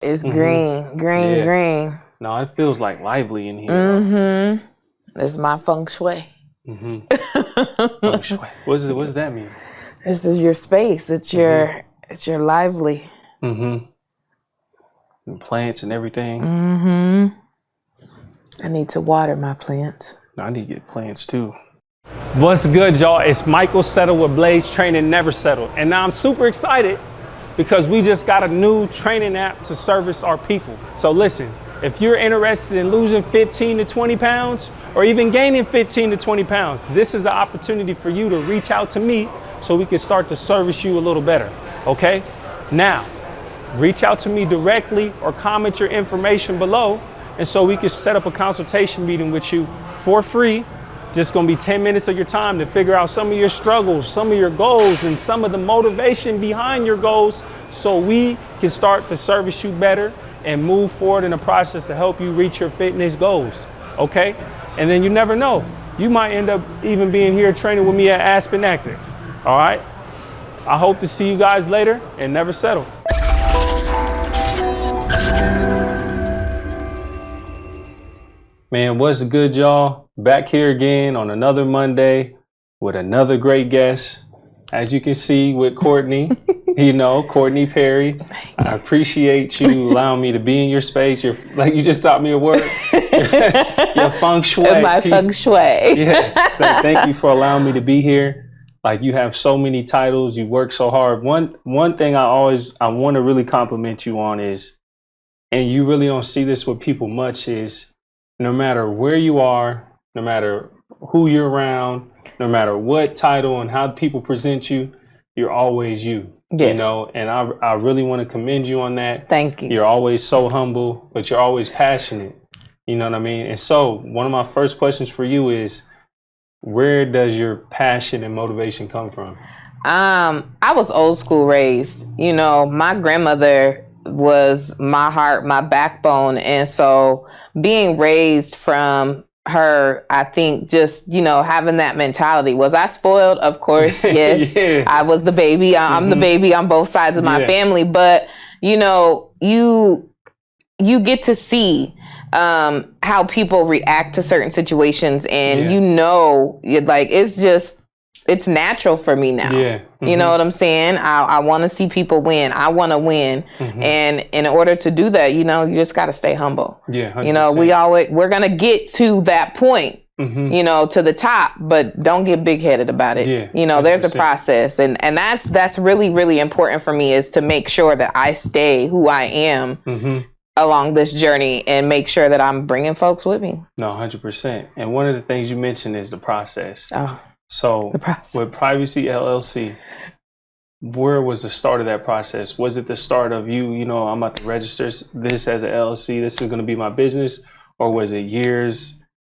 It's green. No, it feels like lively in here. Mm-hmm. It's my feng shui. Mm-hmm. Feng shui. What does that mean? This is your space. It's your lively. Mm-hmm. And plants and everything. Mm-hmm. I need to water my plants. I need to get plants too. What's good, y'all? It's Michael Settle with Blaise Training Never Settle. And now I'm super excited because we just got a new training app to service our people. So listen, if you're interested in losing 15 to 20 pounds or even gaining 15 to 20 pounds, this is the opportunity for you to reach out to me so we can start to service you a little better, okay? Now, reach out to me directly or comment your information below, and so we can set up a consultation meeting with you for free. Just gonna be 10 minutes of your time to figure out some of your struggles, some of your goals, and some of the motivation behind your goals so we can start to service you better and move forward in the process to help you reach your fitness goals, okay? And then you never know, you might end up even being here training with me at Aspen Active, all right? I hope to see you guys later, and never settle. Man, what's good, y'all? Back here again on another Monday with another great guest. As you can see with Kourtney, Kourtney Perry. I appreciate you allowing me to be in your space. You just taught me a word. Your feng shui. My feng shui. Yes. Thank you for allowing me to be here. Like, you have so many titles. You work so hard. One thing I want to really compliment you on is, and you really don't see this with people much, is no matter where you are, no matter who you're around, no matter what title and how people present you, you're always you. Yes. And I really want to commend you on that. Thank you. You're always so humble, but you're always passionate. You know what I mean? And so one of my first questions for you is, where does your passion and motivation come from? I was old school raised. My grandmother was my heart, my backbone. And so being raised from her, I think just, having that mentality. Was I spoiled? Of course, yes. Yeah. I was the baby. I'm the baby on both sides of my family. But, you get to see how people react to certain situations, and it's natural for me now. Yeah. Mm-hmm. You know what I'm saying? I want to see people win. I want to win. Mm-hmm. And in order to do that, you just got to stay humble. Yeah. 100%. We're going to get to that point, mm-hmm. To the top, but don't get big headed about it. Yeah. There's a process. And that's really, really important for me, is to make sure that I stay who I am. Mm-hmm. along this journey, and make sure that I'm bringing folks with me. No, 100%. And one of the things you mentioned is the process. Oh. So with Privacy LLC, where was the start of that process? Was it the start of you, I'm about to register this as an LLC, this is going to be my business? Or was it years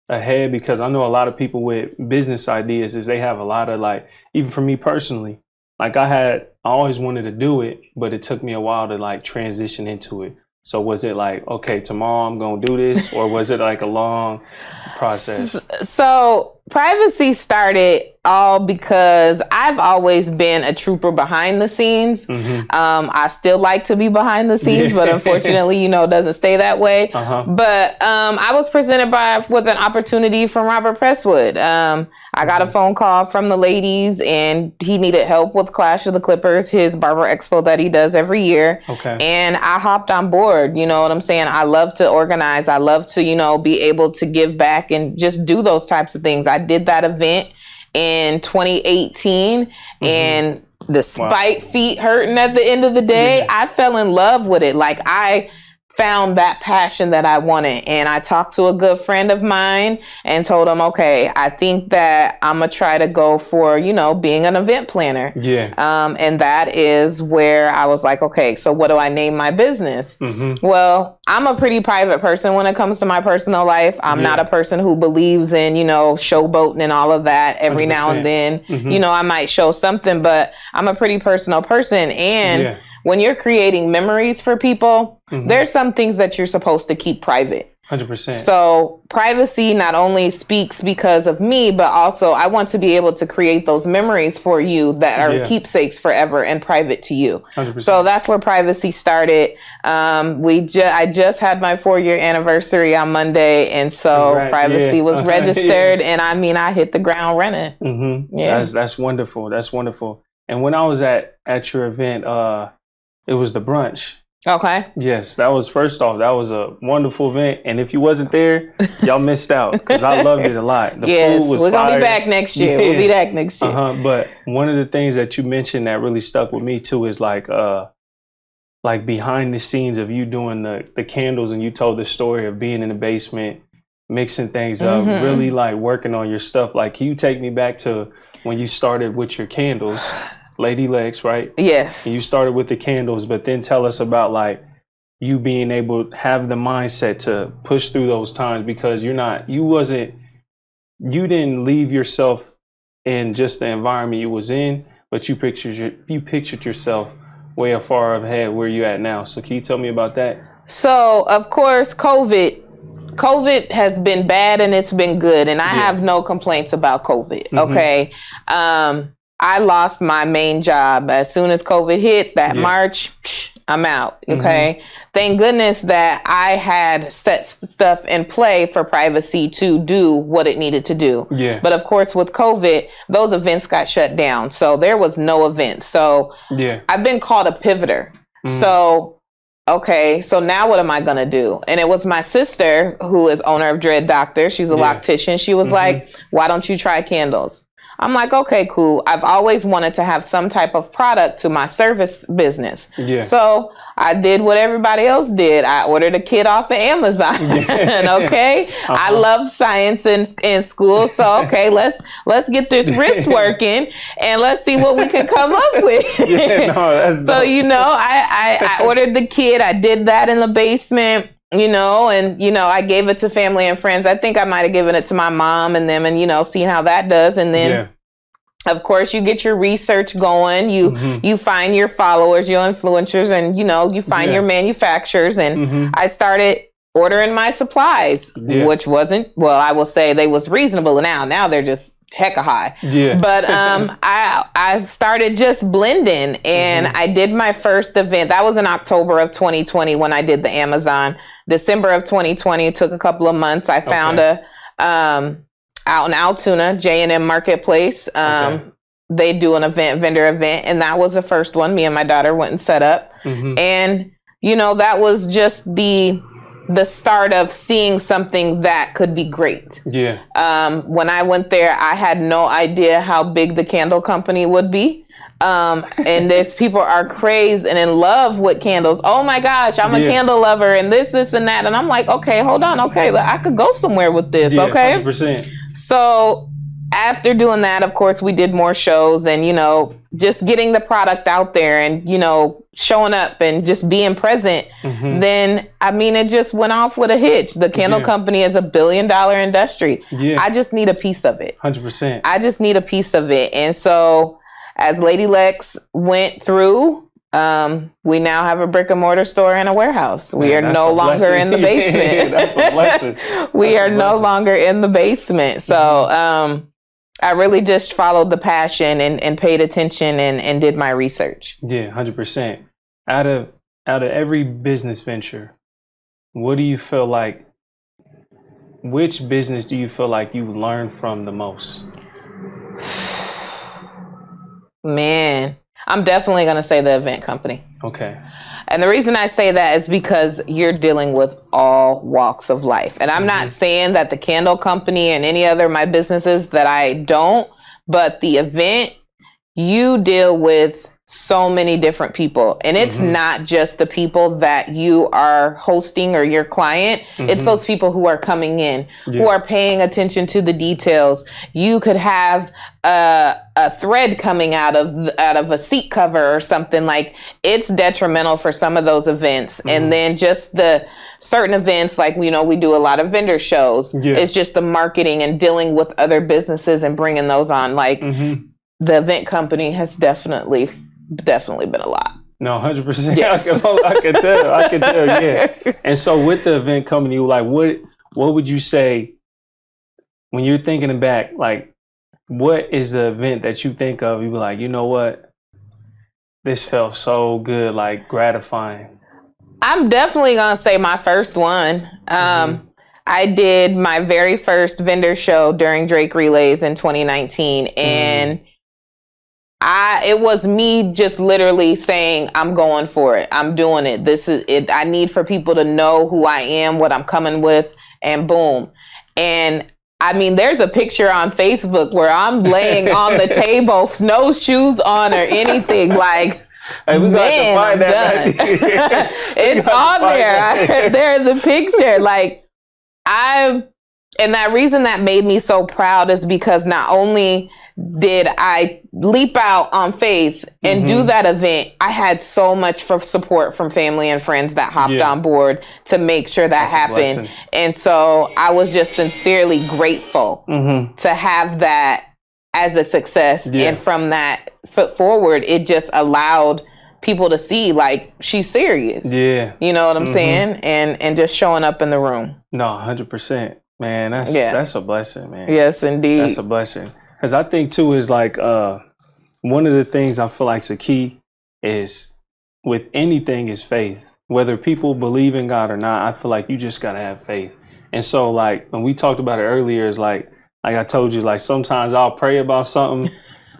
ahead? Because I know a lot of people with business ideas is they have a lot of, even for me personally, I always wanted to do it, but it took me a while to transition into it. So was it okay, tomorrow I'm going to do this? Or was it a long process? So Privacy started all because I've always been a trooper behind the scenes. Mm-hmm. I still like to be behind the scenes, but unfortunately, it doesn't stay that way. Uh-huh. But I was presented with an opportunity from Robert Presswood. I got a phone call from the ladies, and he needed help with Clash of the Clippers, his barber expo that he does every year. Okay. And I hopped on board. You know what I'm saying? I love to organize. I love to, be able to give back and just do those types of things. I did that event in 2018, mm-hmm. and despite feet hurting at the end of the day, I fell in love with it. I found that passion that I wanted. And I talked to a good friend of mine and told him, okay, I think that I'm going to try to go for, being an event planner. Yeah. And that is where I was like, okay, so what do I name my business? Mm-hmm. Well, I'm a pretty private person when it comes to my personal life. I'm not a person who believes in, showboating and all of that. Every 100%. now and then, mm-hmm. I might show something, but I'm a pretty personal person. And when you're creating memories for people, mm-hmm. there's some things that you're supposed to keep private. 100%. So privacy not only speaks because of me, but also I want to be able to create those memories for you that are keepsakes forever and private to you. 100%. So that's where privacy started. I just had my 4-year anniversary on Monday, and so privacy was registered, and I mean I hit the ground running. Mm-hmm. Yeah, that's wonderful. That's wonderful. And when I was at your event, it was the brunch. Okay. Yes, that was first off. That was a wonderful event, and if you wasn't there, y'all missed out because I loved it a lot. The food was we're gonna fire. be back next year. We'll be back next year. But one of the things that you mentioned that really stuck with me too is like behind the scenes of you doing the candles, and you told the story of being in the basement, mixing things up, really like working on your stuff. Like, can you take me back to when you started with your candles? Lady Lex, right? Yes. And you started with the candles, but then tell us about like you being able to have the mindset to push through those times, because you didn't leave yourself in just the environment you was in, but you pictured yourself way far ahead where you at now. So can you tell me about that? So of course, COVID has been bad and it's been good, and I have no complaints about COVID. Okay. I lost my main job as soon as COVID hit that March. I'm out. Okay. Thank goodness that I had set stuff in play for privacy to do what it needed to do. Yeah. But of course, with COVID, those events got shut down. So there was no event. So I've been called a pivoter. So, okay, so now what am I going to do? And it was my sister, who is owner of Dread Doctor. She's a loctician. She was like, why don't you try candles? I'm like, okay, cool. I've always wanted to have some type of product to my service business. Yeah. So I did what everybody else did. I ordered a kit off of Amazon. Okay. I love science in school. So, okay, let's get this wrist working and let's see what we can come up with. So, I ordered the kit. I did that in the basement. And, I gave it to family and friends. I think I might have given it to my mom and them and, seeing how that does. And then, of course, you get your research going. You find your followers, your influencers, and, you find your manufacturers. And I started ordering my supplies, which wasn't, I will say they was reasonable now. Now they're just hecka high. But I started just blending, and I did my first event. That was in October of 2020 when I did the Amazon. December of 2020, took a couple of months. I found out in Altoona, J&M Marketplace. They do an vendor event, and that was the first one. Me and my daughter went and set up. And that was just the start of seeing something that could be great. When I went there, I had no idea how big the candle company would be. And there's people are crazed and in love with candles. Oh my gosh, I'm a candle lover and this and that. And I'm like, okay, hold on. Okay, I could go somewhere with this. Okay. 100%. So after doing that, of course, we did more shows and, just getting the product out there and, showing up and just being present. Then, it just went off with a hitch. The candle company is $1 billion industry. I just need a piece of it. 100%. I just need a piece of it. And so as Lady Lex went through, we now have a brick and mortar store and a warehouse. We are no longer in the basement. That's a blessing. We are no longer in the basement. So I really just followed the passion and paid attention and did my research. Yeah, 100%. Out of every business venture, what do you feel like, which business do you feel like you learned from the most? Man, I'm definitely going to say the event company. Okay. And the reason I say that is because you're dealing with all walks of life. And I'm not saying that the candle company and any other of my businesses that I don't, but the event, you deal with so many different people. And it's not just the people that you are hosting or your client. It's those people who are coming in, who are paying attention to the details. You could have a thread coming out of a seat cover or something. Like, it's detrimental for some of those events. And then just the certain events, like, we do a lot of vendor shows. It's just the marketing and dealing with other businesses and bringing those on. Like, the event company has definitely been a lot. No, 100%. Yes. I can tell. Yeah. And so with the event company, like, what what would you say when you're thinking back, like, what is the event that you think of? You be like, you know what? This felt so good, like gratifying. I'm definitely going to say my first one. I did my very first vendor show during Drake Relays in 2019. And it was me just literally saying, I'm going for it. I'm doing it. This is it. I need for people to know who I am, what I'm coming with, and boom. And I mean, there's a picture on Facebook where I'm laying on the table, no shoes on or anything. Like, hey, we got to find that. It's on there. There's a picture. Like, and that reason that made me so proud is because not only did I leap out on faith and do that event, I had so much support from family and friends that hopped on board to make sure that happened. And so I was just sincerely grateful to have that as a success. And from that foot forward, it just allowed people to see, like, she's serious. Yeah. You know what I'm saying? And just showing up in the room. No, 100%. Man, that's a blessing, man. Yes, indeed. That's a blessing. Because I think, too, is like one of the things I feel like is a key is with anything is faith. Whether people believe in God or not, I feel like you just got to have faith. And so, like, when we talked about it earlier, is like I told you, like, sometimes I'll pray about something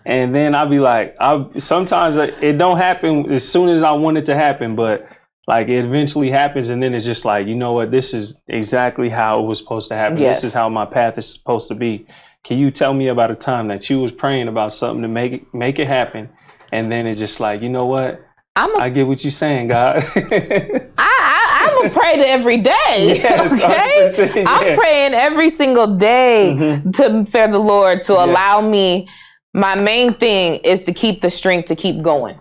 and then I'll be like, sometimes it don't happen as soon as I want it to happen, but like it eventually happens. And then it's just like, you know what, this is exactly how it was supposed to happen. Yes. This is how my path is supposed to be. Can you tell me about a time that you was praying about something to make it happen? And then it's just like, you know what? I get what you're saying, God. I'm going to pray every day. Yes, okay? I'm praying every single day for the Lord to allow me. My main thing is to keep the strength to keep going.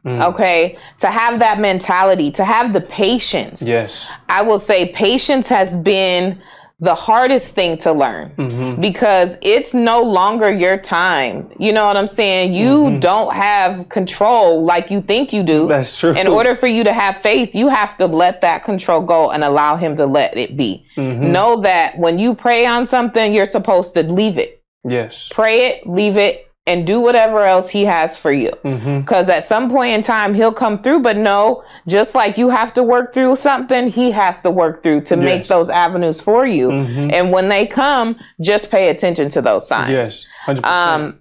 Okay. To have that mentality, to have the patience. Yes. I will say patience has been the hardest thing to learn because it's no longer your time. You know what I'm saying? You don't have control like you think you do. That's true. In order for you to have faith, you have to let that control go and allow him to let it be. Know that when you pray on something, you're supposed to leave it. Yes. Pray it, leave it, and do whatever else he has for you. Because at some point in time, he'll come through. But no, just like you have to work through something, he has to work through to make those avenues for you. And when they come, just pay attention to those signs. Yes, 100%.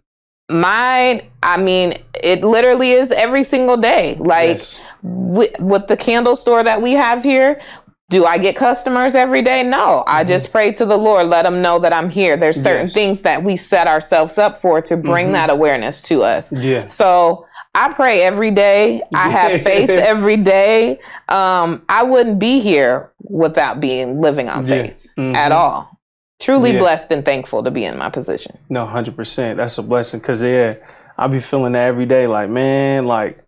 I mean, it literally is every single day. Like with the candle store that we have here, do I get customers every day? No, I just pray to the Lord, let them know that I'm here. There's certain things that we set ourselves up for to bring that awareness to us. Yeah. So I pray every day. I have faith every day. I wouldn't be here without living on faith at all. Truly blessed and thankful to be in my position. No, 100%. That's a blessing because, I be feeling that every day. Like, man, like...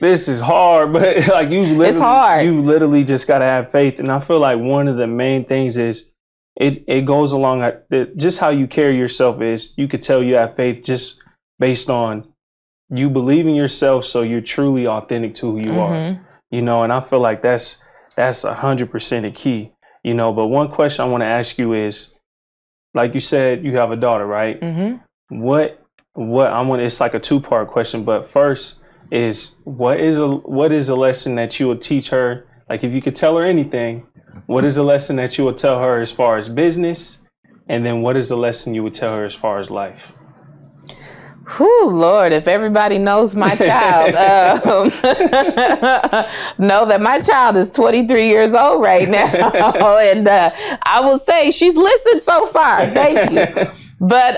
This is hard, but like you literally just gotta have faith. And I feel like one of the main things is it goes along just how you carry yourself is you could tell you have faith just based on you believe in yourself, so you're truly authentic to who you are. You know, and I feel like that's 100% a key. You know, but one question I want to ask you is, like you said, you have a daughter, right? It's like a two-part question, but first is what is a lesson that you would teach her? Like if you could tell her anything, what is a lesson that you would tell her as far as business? And then what is the lesson you would tell her as far as life? Whew, Lord, if everybody knows my child, know that my child is 23 years old right now. And I will say she's listened so far. Thank you. But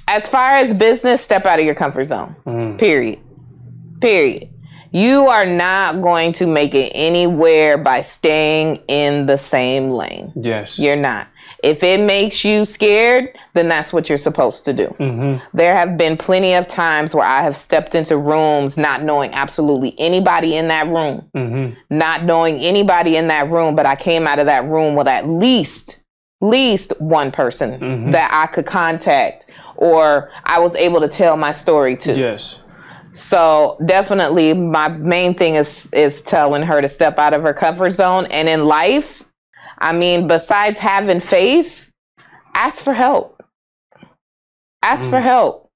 as far as business, step out of your comfort zone. Period. You are not going to make it anywhere by staying in the same lane. Yes. You're not. If it makes you scared, then that's what you're supposed to do. There have been plenty of times where I have stepped into rooms not knowing absolutely anybody in that room. But I came out of that room with at least one person that I could contact or I was able to tell my story to. Yes. So definitely my main thing is telling her to step out of her comfort zone. And in life, I mean, besides having faith, ask for help. Ask for help.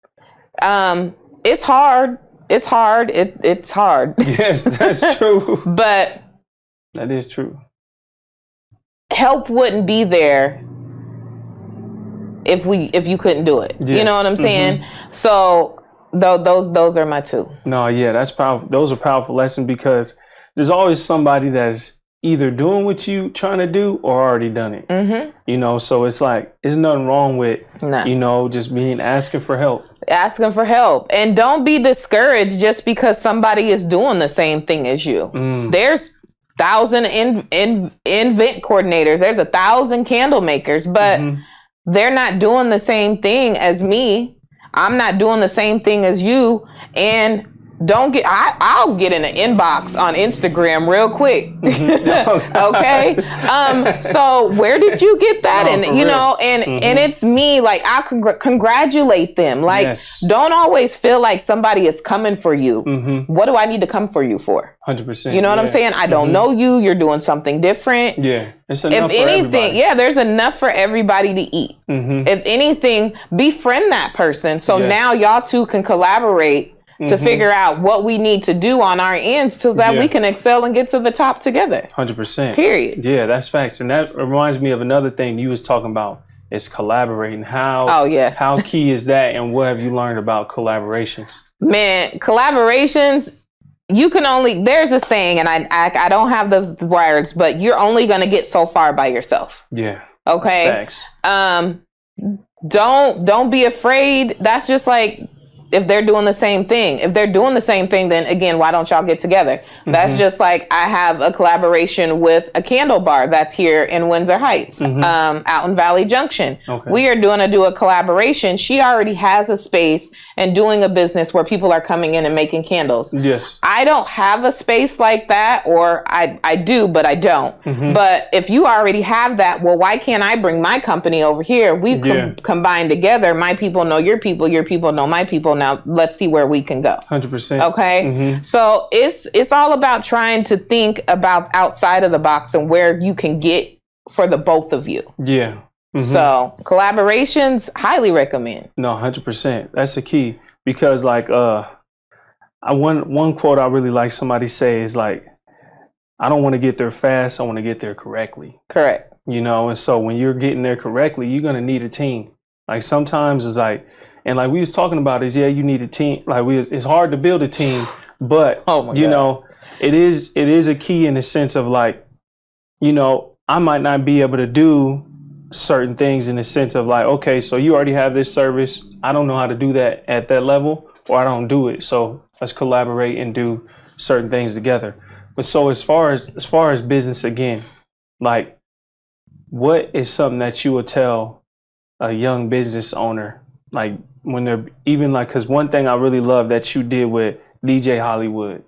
It's hard. It's hard. It's hard. Yes, that's true. But that is true. Help wouldn't be there if you couldn't do it. Yeah. You know what I'm saying? So those are my two. No, yeah, that's powerful. Those are powerful lessons because there's always somebody that's either doing what you trying to do or already done it. You know, so it's like there's nothing wrong with you know, just asking for help. Asking for help. And don't be discouraged just because somebody is doing the same thing as you. There's 1,000 event coordinators. There's 1,000 candle makers, but they're not doing the same thing as me. I'm not doing the same thing as you. And I'll get in the inbox on Instagram real quick. Okay. So where did you get that? And you know, and it's me, like I congratulate them. Like, don't always feel like somebody is coming for you. What do I need to come for you for? 100%. You know what I'm saying? I don't know you. You're doing something different. Yeah. It's enough if anything, there's enough for everybody to eat. If anything, befriend that person. So now y'all two can collaborate to figure out what we need to do on our ends so that we can excel and get to the top together. 100%. Period. Yeah, that's facts. And that reminds me of another thing you was talking about is collaborating. How key is that, and what have you learned about collaborations? Man, collaborations, you can only, there's a saying, and I don't have those words, but you're only going to get so far by yourself. Yeah. Okay. Facts. Don't be afraid. That's just like, if they're doing the same thing. If they're doing the same thing, then again, why don't y'all get together? That's just like I have a collaboration with a candle bar that's here in Windsor Heights, out in Valley Junction. We are doing a collaboration. She already has a space and doing a business where people are coming in and making candles. Yes. I don't have a space like that, or I do, but I don't. But if you already have that, well, why can't I bring my company over here? We combine together. My people know your people know my people. Now let's see where we can go. 100%. Okay. So it's all about trying to think about outside of the box and where you can get for the both of you. Yeah. So collaborations, highly recommend. No, 100%. That's the key, because like one quote I really like somebody say is like, I don't want to get there fast. I want to get there correctly. Correct. You know, and so when you're getting there correctly, you're going to need a team. Like sometimes it's like, and like we was talking about is, you need a team. Like it's hard to build a team, but you know, it is a key in the sense of like, you know, I might not be able to do certain things in the sense of like, okay, so you already have this service. I don't know how to do that at that level, or I don't do it. So let's collaborate and do certain things together. But so as far as business again, like what is something that you would tell a young business owner, like when they're even like, because one thing I really love that you did with DJ Hollywood,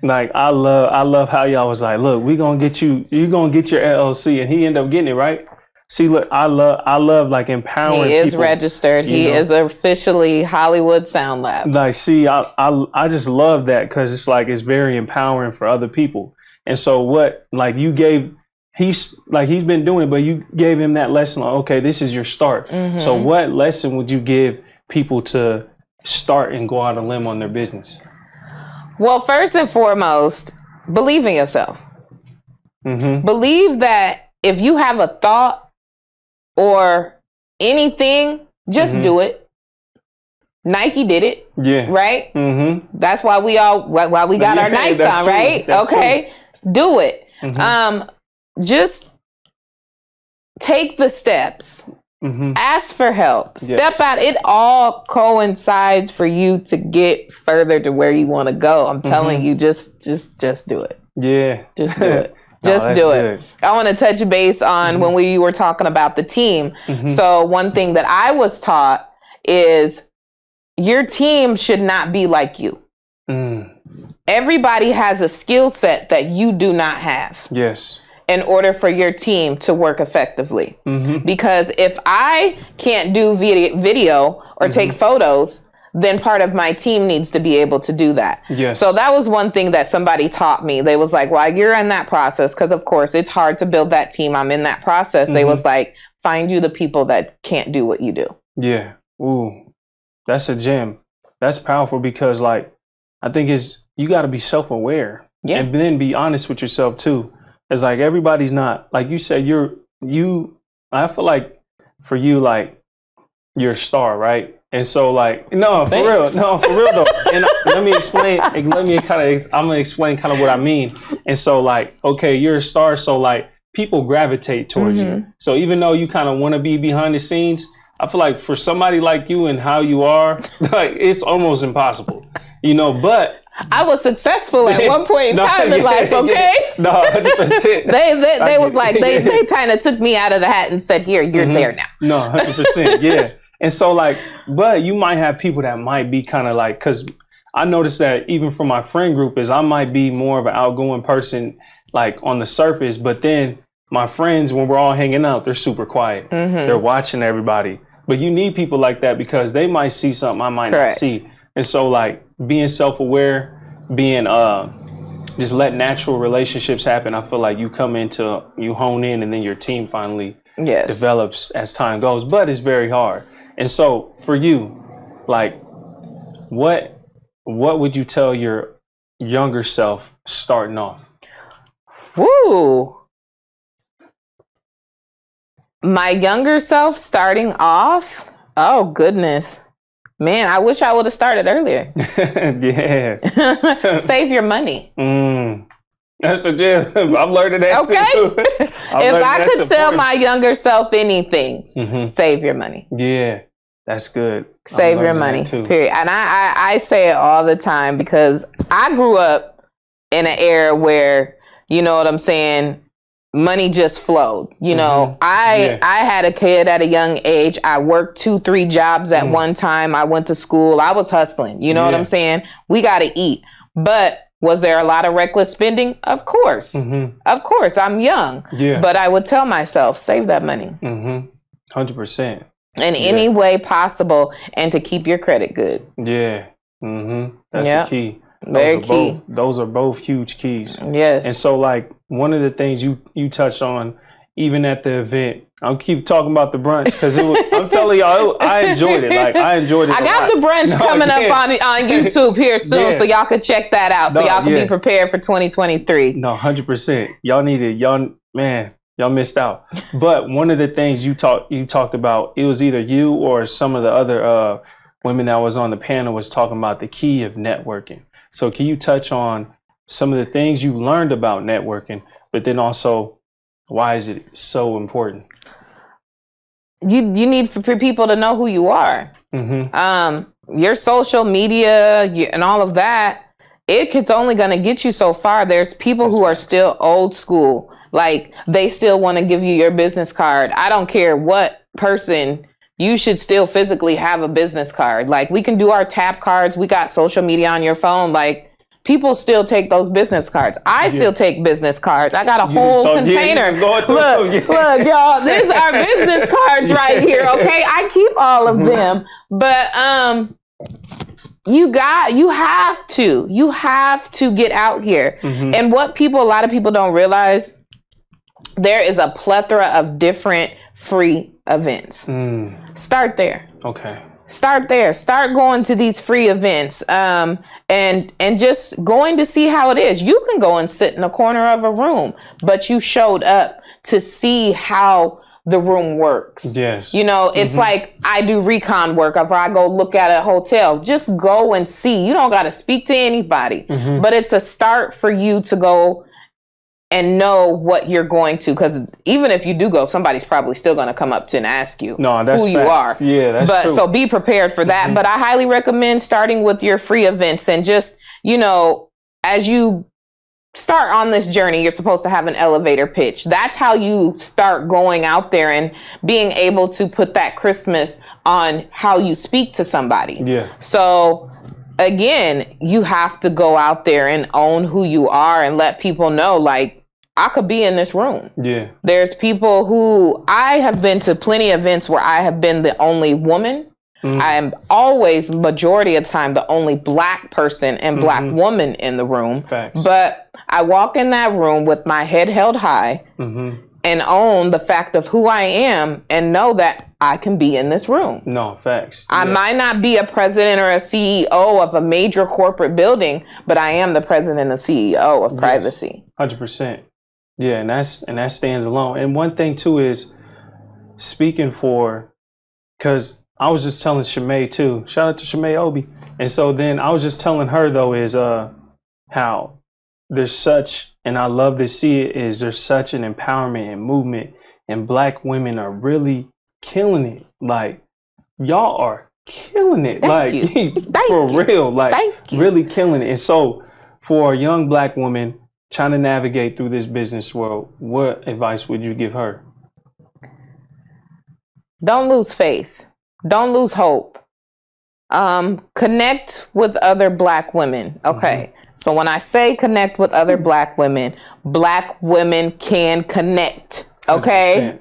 like I love how y'all was like, look, you're gonna get your LLC, and he ended up getting it, right? See, look, I love like empowering people. He is registered. He is officially Hollywood Sound Labs. Like, see, I just love that, because it's like it's very empowering for other people. And so what, like you gave, he's been doing it, but you gave him that lesson, like, okay, this is your start. So what lesson would you give people to start and go out on a limb on their business? Well, first and foremost, believe in yourself. Believe that if you have a thought or anything, just do it. Nike did it. Yeah. Right? That's why we got our Nikes on, right? That's okay. True. Do it. Just take the steps. Ask for help. Step out. It all coincides for you to get further to where you want to go. I'm telling you, just do it. Yeah. Just do it. Just do it. I want to touch base on when we were talking about the team. So one thing that I was taught is your team should not be like you. Everybody has a skill set that you do not have. Yes. In order for your team to work effectively. Because if I can't do video or take photos, then part of my team needs to be able to do that. Yes. So that was one thing that somebody taught me. They was like, while you're in that process, because of course it's hard to build that team. I'm in that process. They was like, find you the people that can't do what you do. Yeah. Ooh, that's a gem. That's powerful because like, I think you got to be self-aware and then be honest with yourself too. It's like, everybody's not, like you said, I feel like for you, like you're a star, right? And so like, no, for real though. And I'm gonna explain kind of what I mean. And so like, okay, you're a star. So like people gravitate towards you. So even though you kind of want to be behind the scenes, I feel like for somebody like you and how you are, like it's almost impossible, but I was successful at one point in time in life, okay? Yeah. No, 100%. They was like, they kind of took me out of the hat and said, here, you're there now. No, 100%, yeah. And so like, but you might have people that might be kind of like, because I noticed that even from my friend group is I might be more of an outgoing person, like on the surface, but then my friends, when we're all hanging out, they're super quiet. They're watching everybody. But you need people like that because they might see something I might not see. And so like being self-aware, being just let natural relationships happen. I feel like you hone in and then your team finally develops as time goes, but it's very hard. And so for you, like what would you tell your younger self starting off? Woo. My younger self starting off? Oh, goodness. Man, I wish I would have started earlier. Yeah. Save your money. That's a gem. I'm learning that too. If I could tell my younger self anything, save your money. Yeah, that's good. Save your money, period. And I say it all the time because I grew up in an era where, you know what I'm saying, money just flowed. I had a kid at a young age. I worked 2-3 jobs at one time. I went to school. I was hustling. You know what I'm saying? We got to eat. But was there a lot of reckless spending? Of course. Of course. I'm young. Yeah. But I would tell myself, save that money. 100%. In any way possible and to keep your credit good. Yeah. That's the key. Very key. Those are both huge keys. Yes. And so like one of the things you touched on, even at the event, I'll keep talking about the brunch because I'm telling y'all, I enjoyed it. Like I enjoyed it. I got the brunch coming up on YouTube here soon, so y'all could check that out. So y'all can be prepared for 2023. No, 100%. Y'all need it. Y'all missed out. But one of the things you talked about, it was either you or some of the other women that was on the panel was talking about the key of networking. So can you touch on some of the things you learned about networking, but then also why is it so important? You need for people to know who you are. Your social media and all of that, it's only going to get you so far. There's people who are still old school. Like they still want to give you your business card. I don't care what person, you should still physically have a business card. Like we can do our tap cards. We got social media on your phone. Like people still take those business cards. I still take business cards. I got a whole container. Look, y'all, these are business cards right here. Okay. I keep all of them, but, you have to get out here. And what a lot of people don't realize, there is a plethora of different free events. Start there. Okay. Start there. Start going to these free events, and just going to see how it is. You can go and sit in a corner of a room, but you showed up to see how the room works. Yes. It's like I do recon work, or I go look at a hotel. Just go and see. You don't got to speak to anybody, but it's a start for you to go and know what you're going to, because even if you do go, somebody's probably still going to come up to and ask you who you are. Yeah, that's true. So be prepared for that. But I highly recommend starting with your free events and just, as you start on this journey, you're supposed to have an elevator pitch. That's how you start going out there and being able to put that Christmas on how you speak to somebody. Yeah. So again, you have to go out there and own who you are and let people know, like, I could be in this room. Yeah. There's people who I have been to plenty of events where I have been the only woman I am always, majority of the time, the only Black person and Black woman in the room. Facts. But I walk in that room with my head held high and own the fact of who I am and know that I can be in this room. No, facts. I might not be a president or a CEO of a major corporate building, but I am the president and CEO of privacy. 100%. Yeah, and that stands alone. And one thing too is speaking for, because I was just telling Shimei too. Shout out to Shimei Obi. And so then I was just telling her though is how there's such, and I love to see it, is there's such an empowerment and movement, and Black women are really killing it. Like, y'all are killing it. For real. Like, really killing it. And so for a young Black woman trying to navigate through this business world, what advice would you give her? Don't lose faith. Don't lose hope. Connect with other Black women. Okay. So when I say connect with other Black women can connect. Okay.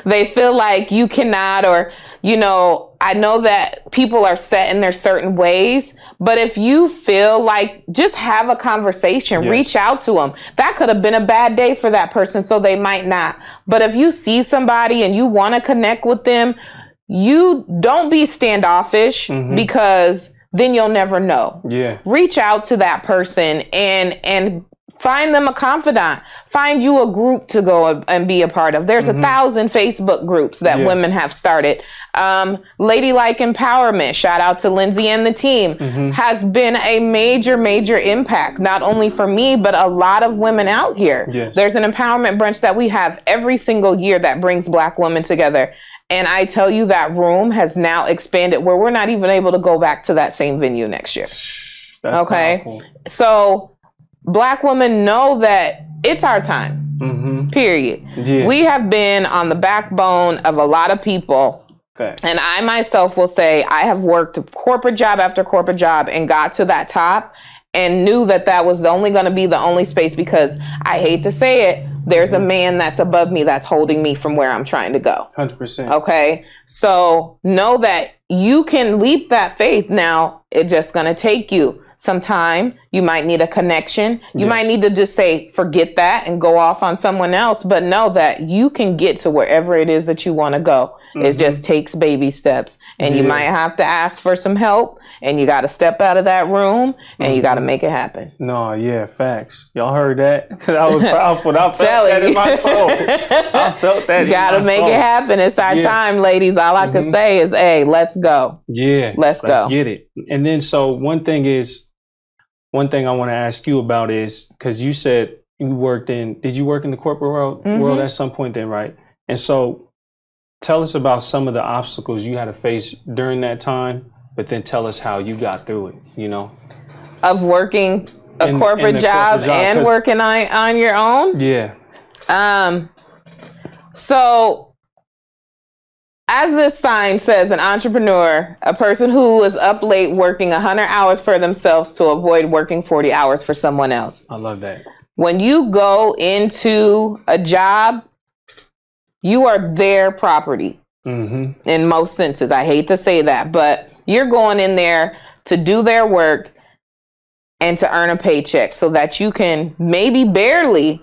They feel like you cannot, or, you know, I know that people are set in their certain ways, but if you feel like, just have a conversation, reach out to them. That could have been a bad day for that person, so they might not. But if you see somebody and you want to connect with them, you don't be standoffish, because then you'll never know. Reach out to that person and find them a confidant. Find you a group to go and be a part of. There's 1,000 Facebook groups that women have started. Ladylike Empowerment, shout out to Lindsay and the team, has been a major, major impact, not only for me, but a lot of women out here. There's an empowerment brunch that we have every single year that brings Black women together. And I tell you, that room has now expanded where we're not even able to go back to that same venue next year. That's powerful. So Black women know that it's our time, period. We have been on the backbone of a lot of people. And I myself will say I have worked corporate job after corporate job and got to that top and knew that that was only going to be the only space, because I hate to say it, there's a man that's above me that's holding me from where I'm trying to go. 100%. Okay. So know that you can leap that faith. Now, it's just going to take you some time. You might need a connection. You might need to just say, forget that and go off on someone else. But know that you can get to wherever it is that you want to go. It just takes baby steps. And you might have to ask for some help. And you got to step out of that room and you got to make it happen. No, yeah, facts. Y'all heard that? That was powerful. I felt that in my soul. I felt that. You got to make it happen. It's our time, ladies. All I can say is, hey, let's go. Yeah. Let's go. Let's get it. And then, so one thing I want to ask you about is, because you said you did you work in the corporate world at some point then, right? And so tell us about some of the obstacles you had to face during that time, but then tell us how you got through it, you know? Of working a corporate job and working on your own? Yeah. So as this sign says, an entrepreneur, a person who is up late working 100 hours for themselves to avoid working 40 hours for someone else. I love that. When you go into a job, you are their property in most senses. I hate to say that, but you're going in there to do their work and to earn a paycheck so that you can maybe barely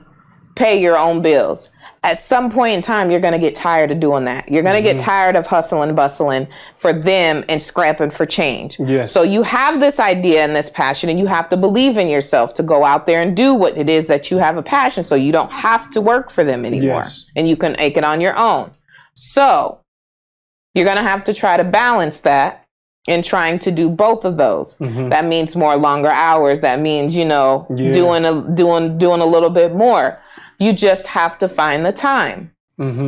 pay your own bills. At some point in time, you're going to get tired of doing that. You're going to get tired of hustling and bustling for them and scrapping for change. So you have this idea and this passion, and you have to believe in yourself to go out there and do what it is that you have a passion, so you don't have to work for them anymore. And you can make it on your own. So you're going to have to try to balance that in trying to do both of those. That means more longer hours. That means, you know, doing a little bit more. You just have to find the time.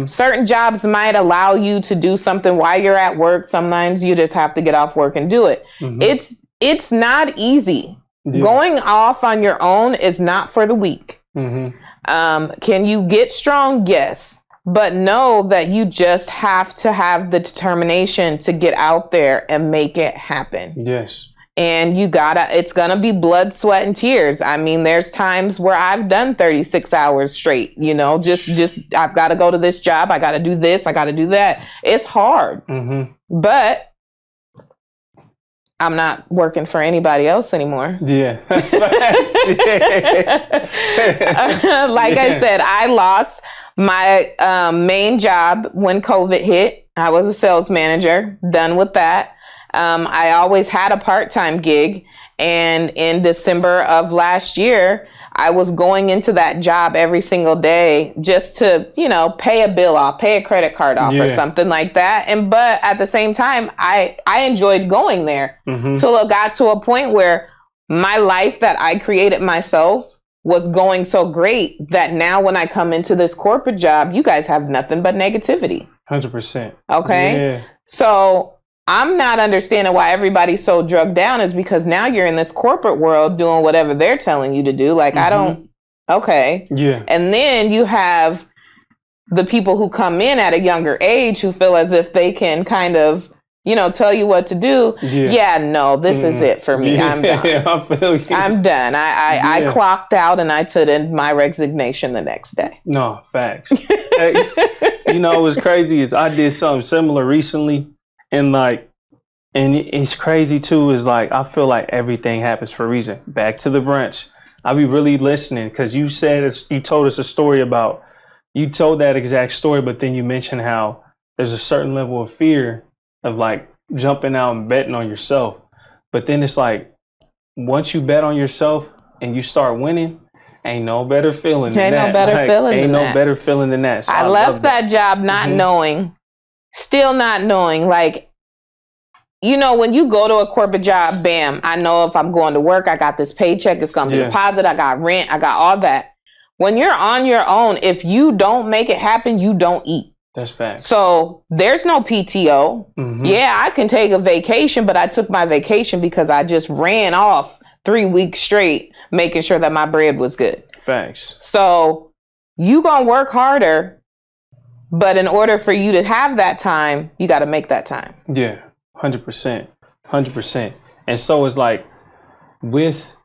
Certain jobs might allow you to do something while you're at work. Sometimes you just have to get off work and do it. It's not easy. Going off on your own is not for the weak. Can you get strong? Yes. But know that you just have to have the determination to get out there and make it happen. And it's gonna be blood, sweat, and tears. I mean, there's times where I've done 36 hours straight, just I've got to go to this job. I got to do this. I got to do that. It's hard, but I'm not working for anybody else anymore. Yeah, that's facts. Like I said, I lost my main job when COVID hit. I was a sales manager, done with that. I always had a part-time gig, and in December of last year, I was going into that job every single day just to, pay a bill off, pay a credit card off or something like that. But at the same time, I enjoyed going there till it got to a point where my life that I created myself was going so great that now when I come into this corporate job, you guys have nothing but negativity. 100%. Okay. Yeah. So I'm not understanding why everybody's so drugged down is because now you're in this corporate world doing whatever they're telling you to do. Like, okay. Yeah. And then you have the people who come in at a younger age who feel as if they can kind of, tell you what to do. Yeah, no, this is it for me. I'm done. I feel you. I'm done. I clocked out and I took in my resignation the next day. No, facts. What's crazy is I did something similar recently. And it's crazy too, is like, I feel like everything happens for a reason. Back to the brunch. I'll be really listening because you told us a story you told that exact story, but then you mentioned how there's a certain level of fear of like jumping out and betting on yourself. But then it's like, once you bet on yourself and you start winning, ain't no better feeling than that. Ain't no better feeling than that. So I left that job not knowing. Still not knowing, like, when you go to a corporate job, bam, I know if I'm going to work, I got this paycheck, it's going to be deposited, I got rent, I got all that. When you're on your own, if you don't make it happen, you don't eat. That's fact. So there's no PTO. Yeah, I can take a vacation, but I took my vacation because I just ran off 3 weeks straight, making sure that my bread was good. Facts. So you going to work harder. But in order for you to have that time, you got to make that time. Yeah, 100%. 100%. And so it's like with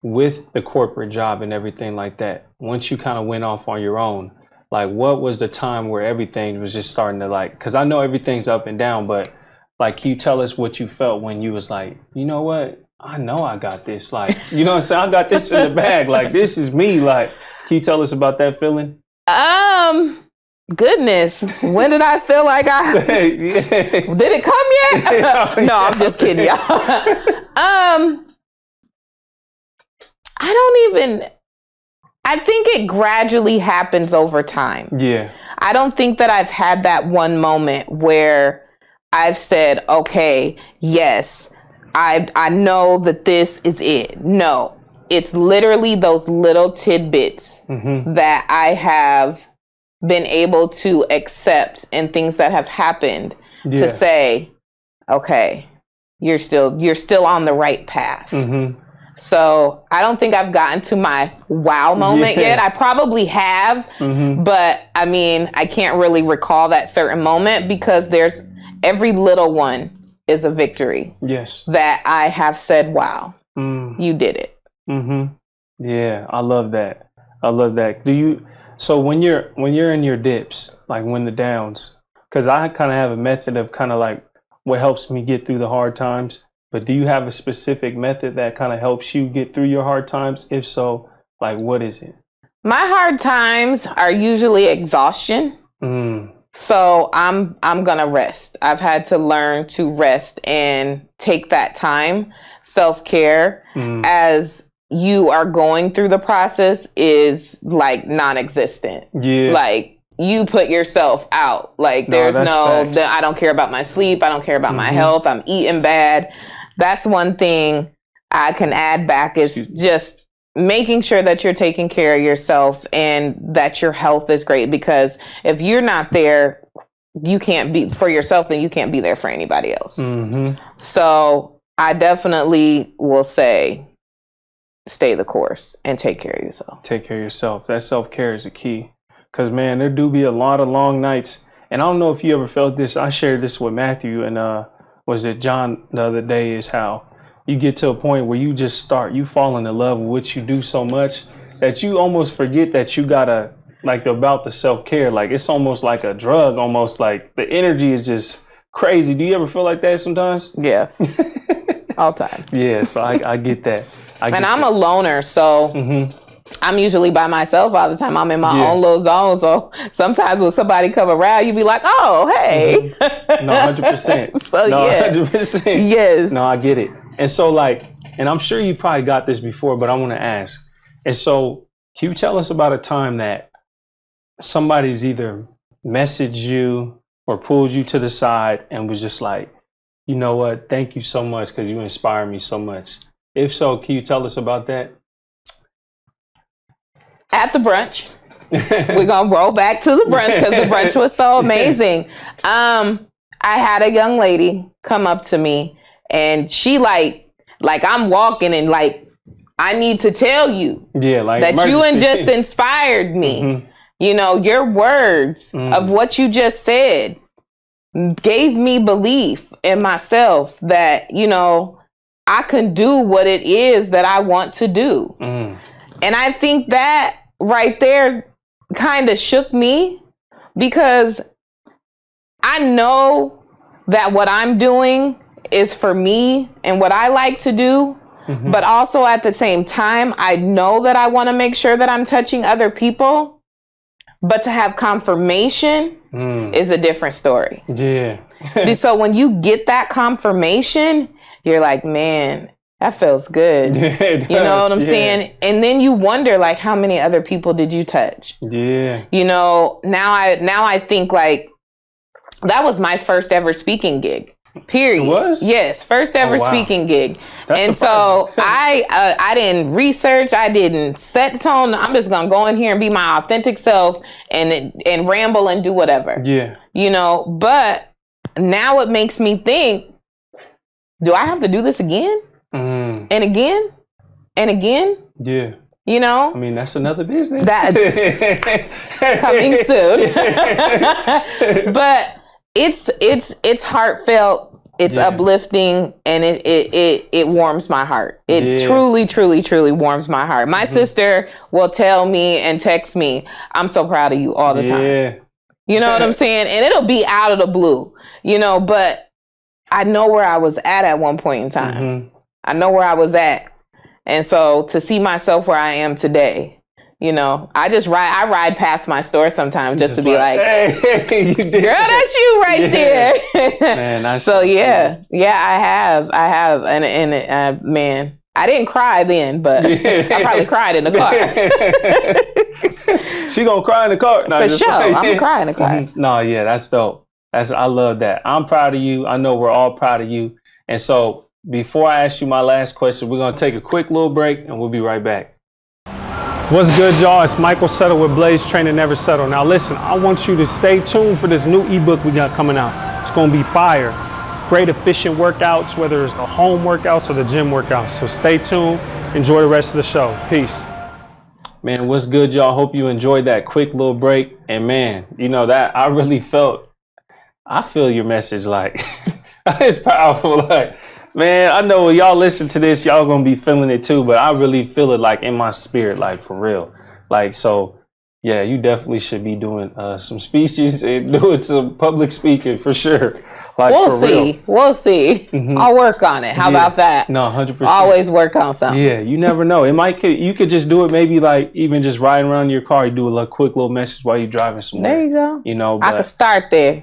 the corporate job and everything like that, once you kind of went off on your own, like what was the time where everything was just starting to because I know everything's up and down, but like, can you tell us what you felt when you was like, you know what? I know I got this. Like, you know what I'm saying? I got this in the bag. Like, this is me. Like, can you tell us about that feeling? Goodness, when did I feel like did it come yet? No, I'm just kidding, y'all. I think it gradually happens over time. Yeah. I don't think that I've had that one moment where I've said, okay, yes, I know that this is it. No, it's literally those little tidbits that I have been able to accept and things that have happened to say, okay, you're still on the right path. So I don't think I've gotten to my wow moment yet. I probably have, but I mean, I can't really recall that certain moment because every little one is a victory. Yes. That I have said, wow, you did it. Yeah, I love that. So when you're in your dips, like when the downs, because I kind of have a method of kind of like what helps me get through the hard times. But do you have a specific method that kind of helps you get through your hard times? If so, like what is it? My hard times are usually exhaustion. So I'm gonna rest. I've had to learn to rest and take that time. Self-care as you are going through the process is like non-existent. Yeah. Like you put yourself out. Like there's I don't care about my sleep. I don't care about my health. I'm eating bad. That's one thing I can add back is just making sure that you're taking care of yourself and that your health is great, because if you're not there, you can't be for yourself, then you can't be there for anybody else. So I definitely will say, stay the course and take care of yourself. Take care of yourself. That self-care is a key. Because, man, there do be a lot of long nights. And I don't know if you ever felt this. I shared this with Matthew and was it John the other day, is how, you get to a point where you fall in love with what you do so much that you almost forget that you gotta, like, about the self-care. Like, it's almost like a drug, almost like the energy is just crazy. Do you ever feel like that sometimes? Yeah. All the time. Yeah, so I get that. I'm a loner, so I'm usually by myself all the time. I'm in my own little zone. So sometimes when somebody come around, you be like, oh, hey. No, 100%. So no, yeah. 100%. Yes. No, I get it. And so, like, and I'm sure you probably got this before, but I want to ask. And so, can you tell us about a time that somebody's either messaged you or pulled you to the side and was just like, you know what, thank you so much because you inspire me so much? If so, can you tell us about that? At the brunch. We're going to roll back to the brunch because the brunch was so amazing. I had a young lady come up to me and she like I'm walking and like, I need to tell you that you just inspired me. You know, your words of what you just said gave me belief in myself that, you know, I can do what it is that I want to do. And I think that right there kind of shook me because I know that what I'm doing is for me and what I like to do. But also at the same time, I know that I want to make sure that I'm touching other people. But to have confirmation is a different story. Yeah. So when you get that confirmation, you're like, man, that feels good. You know what I'm saying? And then you wonder, like, how many other people did you touch? Yeah. You know, now I think like that was my first ever speaking gig. Period. It was? Yes, first ever speaking gig. That's and surprising. So I didn't research, I didn't set the tone. I'm just gonna go in here and be my authentic self and ramble and do whatever. Yeah. You know, but now it makes me think, do I have to do this again? And again? And again? Yeah. You know? I mean, that's another business. That's coming soon. But it's heartfelt, it's uplifting, and it warms my heart. It truly warms my heart. My sister will tell me and text me, I'm so proud of you all the time. You know what I'm saying? And it'll be out of the blue, you know, but I know where I was at one point in time. I know where I was at. And so to see myself where I am today, you know, I ride past my store sometimes just to be like, hey, you did. Girl, that's you right there. Man, that's so yeah, I have. And man, I didn't cry then, but I probably cried in the car. She gonna cry in the car. No, for sure. I'm gonna cry in the car. No, yeah, that's dope. I love that. I'm proud of you. I know we're all proud of you. And so before I ask you my last question, we're gonna take a quick little break and we'll be right back. What's good, y'all? It's Mikal Settle with Blaise, Train and Never Settle. Now listen, I want you to stay tuned for this new ebook we got coming out. It's gonna be fire. Great efficient workouts, whether it's the home workouts or the gym workouts. So stay tuned. Enjoy the rest of the show. Peace. Man, what's good, y'all? Hope you enjoyed that quick little break. And man, you know that I feel your message, like it's powerful. Like, man, I know when y'all listen to this, y'all gonna be feeling it too, but I really feel it like in my spirit, like for real. Like, so yeah, you definitely should be doing some speeches and doing some public speaking for sure. Like, We'll see. I'll work on it. How about that? No, 100%. Always work on something. Yeah, you never know. You could just do it maybe like even just riding around in your car, you do a quick little message while you're driving somewhere. There you go. You know, I could start there.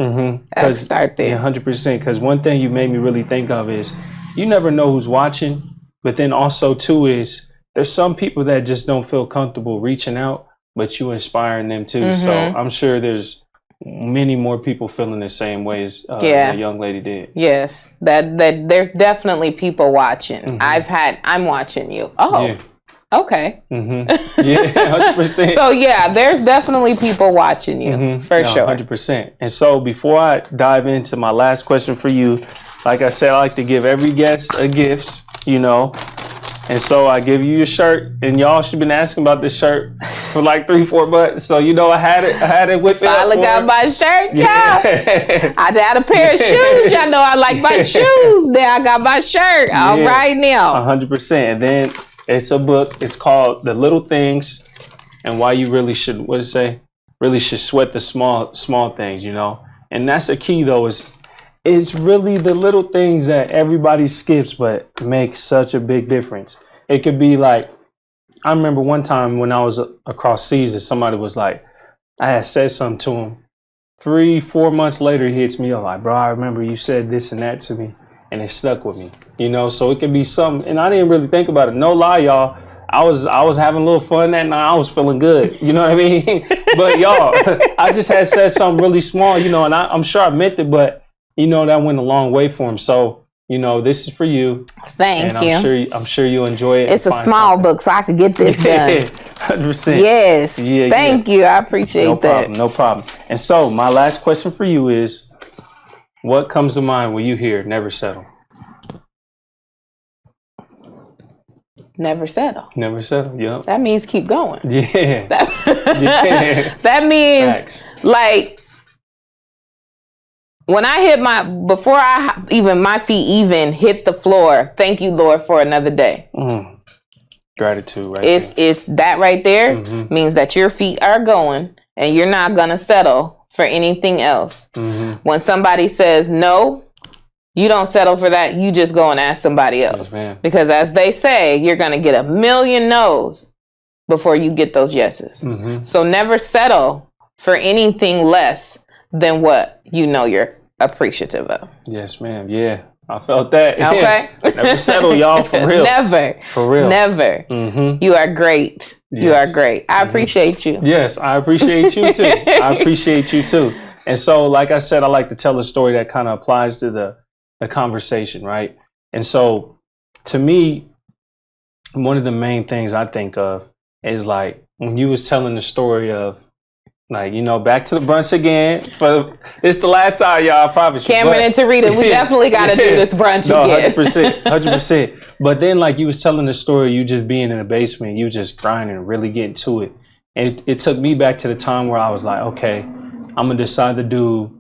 I could start there. Yeah, 100%. Because one thing you made me really think of is you never know who's watching, but then also too is there's some people that just don't feel comfortable reaching out, but you inspiring them too. So I'm sure there's many more people feeling the same way as that young lady did. Yes, that there's definitely people watching. I'm watching you. Oh, yeah. Okay. Yeah, 100%. So yeah, there's definitely people watching you for sure. 100%. And so before I dive into my last question for you, like I said, I like to give every guest a gift, you know. And so I give you your shirt, and y'all should been asking about this shirt for like 3-4 months. So you know I had it with me. Finally got my shirt, y'all. I had a pair of shoes. Y'all know I like my shoes. Then I got my shirt. All right now. 100%. And then it's a book. It's called The Little Things and Why You Really Should, what does it say? Really should sweat the small things, you know. And that's the key though, is it's really the little things that everybody skips but make such a big difference. It could be like, I remember one time when I was across seas and somebody was like, I had said something to him. 3-4 months later, he hits me up like, bro, I remember you said this and that to me, and it stuck with me, you know. So it could be something, and I didn't really think about it. No lie, y'all. I was having a little fun that night. I was feeling good, you know what I mean? But y'all, I just had said something really small, you know, and I'm sure I meant it, but you know, that went a long way for him. So, you know, this is for you. Thank you. I'm sure you'll enjoy it. It's a small book, so I could get this done. 100%. Yes. Yeah, Thank you. I appreciate that. No problem. And so my last question for you is, what comes to mind when you hear never settle? Never settle. Never settle, yeah. That means keep going. Yeah. That means Facts. like when I hit before my feet even hit the floor, thank you, Lord, for another day. Gratitude, right? It's that right there means that your feet are going and you're not gonna settle for anything else. When somebody says no, you don't settle for that. You just go and ask somebody else. Yes, because as they say, you're going to get a million no's before you get those yeses. So never settle for anything less than what you know you're appreciative of. Yes, ma'am. Yeah, I felt that. Okay. Never settle, y'all, for real. Never. For real. Never. You are great. Yes. You are great. I appreciate you. Yes, I appreciate you too. I appreciate you too. And so, like I said, I like to tell a story that kind of applies to the conversation, right? And so to me, one of the main things I think of is like when you was telling the story of like, you know, back to the brunch again. It's the last time, y'all, I promise you. Cameron and Tarita, we definitely got to do this brunch again. 100%. But then like you was telling the story, you just being in the basement, you just grinding, really getting to it. And it took me back to the time where I was like, okay, I'm gonna decide to do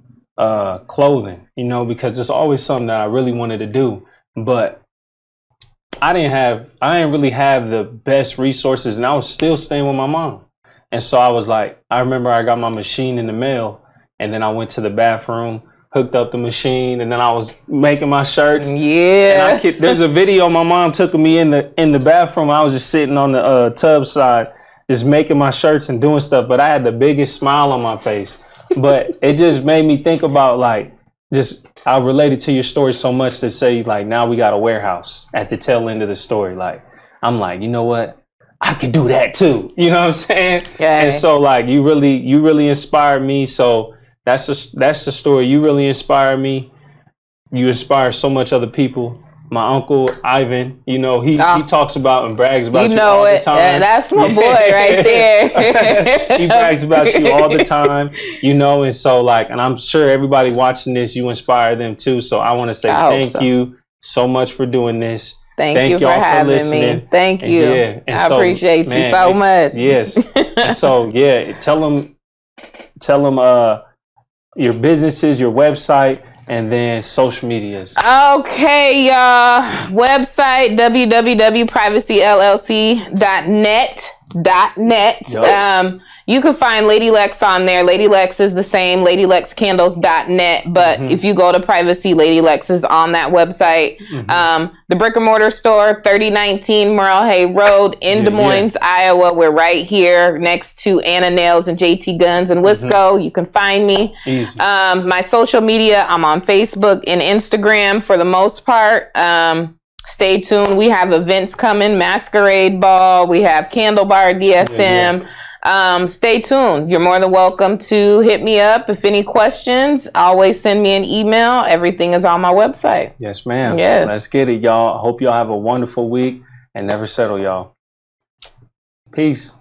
clothing, you know, because it's always something that I really wanted to do, but I didn't really have the best resources, and I was still staying with my mom. And so I was like, I remember I got my machine in the mail, and then I went to the bathroom, hooked up the machine, and then I was making my shirts. Yeah. And there's a video my mom took of me in the bathroom. I was just sitting on the tub side, just making my shirts and doing stuff, but I had the biggest smile on my face. But it just made me think about like, I related to your story so much to say like, now we got a warehouse at the tail end of the story. Like, I'm like, you know what? I could do that too. You know what I'm saying? Yeah. And so like, you really inspired me. So that's the story. You really inspired me. You inspire so much other people. My uncle Ivan, you know, he talks about and brags about you all the time. That's my boy right there. He brags about you all the time, you know, and so like, and I'm sure everybody watching this, you inspire them too. So I want to say thank you so much for doing this. Thank you for having me. Thank you. And I appreciate you so much. Yes. And so yeah, tell them your businesses, your website, and then social medias. Okay, y'all. Website, www.privacyllc.net. Yep. You can find Lady Lex on there. Lady Lex is the same, ladylexcandles.net. But if you go to Privacy, Lady Lex is on that website. The brick and mortar store, 3019 Merle Hay Road in Des Moines, Iowa. We're right here next to Anna Nails and JT Guns in Wisco. You can find me. Easy. My social media, I'm on Facebook and Instagram for the most part. Stay tuned. We have events coming, Masquerade Ball. We have Candle Bar DFM. Stay tuned. You're more than welcome to hit me up. If any questions, always send me an email. Everything is on my website. Yes, ma'am. Yes. Let's get it, y'all. I hope y'all have a wonderful week and never settle, y'all. Peace.